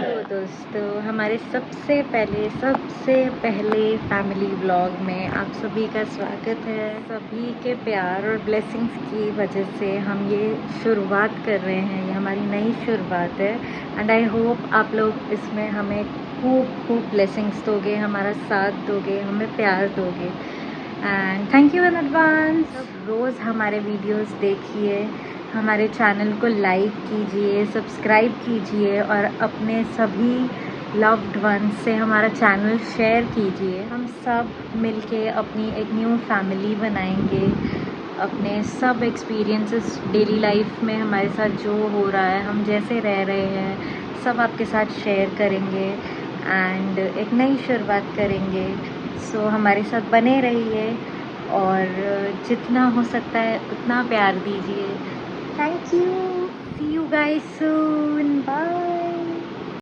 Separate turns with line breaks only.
तो दोस्तों हमारे सबसे पहले फैमिली व्लॉग में आप सभी का स्वागत है। सभी के प्यार और ब्लेसिंग्स की वजह से हम ये शुरुआत कर रहे हैं, ये हमारी नई शुरुआत है। एंड आई होप आप लोग इसमें हमें खूब ब्लेसिंग्स दोगे, हमारा साथ दोगे, हमें प्यार दोगे। And thank you in advance. रोज़ हमारे वीडियोस देखिए, हमारे चैनल को लाइक कीजिए, सब्सक्राइब कीजिए और अपने सभी लव्ड वंस से हमारा चैनल शेयर कीजिए। हम सब मिलके अपनी एक न्यू फैमिली बनाएंगे। अपने सब एक्सपीरियंसेस डेली लाइफ में हमारे साथ जो हो रहा है, हम जैसे रह रहे हैं, सब आपके साथ शेयर करेंगे एंड एक नई शुरुआत करेंगे। सो हमारे साथ बने रहिए और जितना हो सकता है उतना प्यार दीजिए। Thank you. See you guys soon. Bye.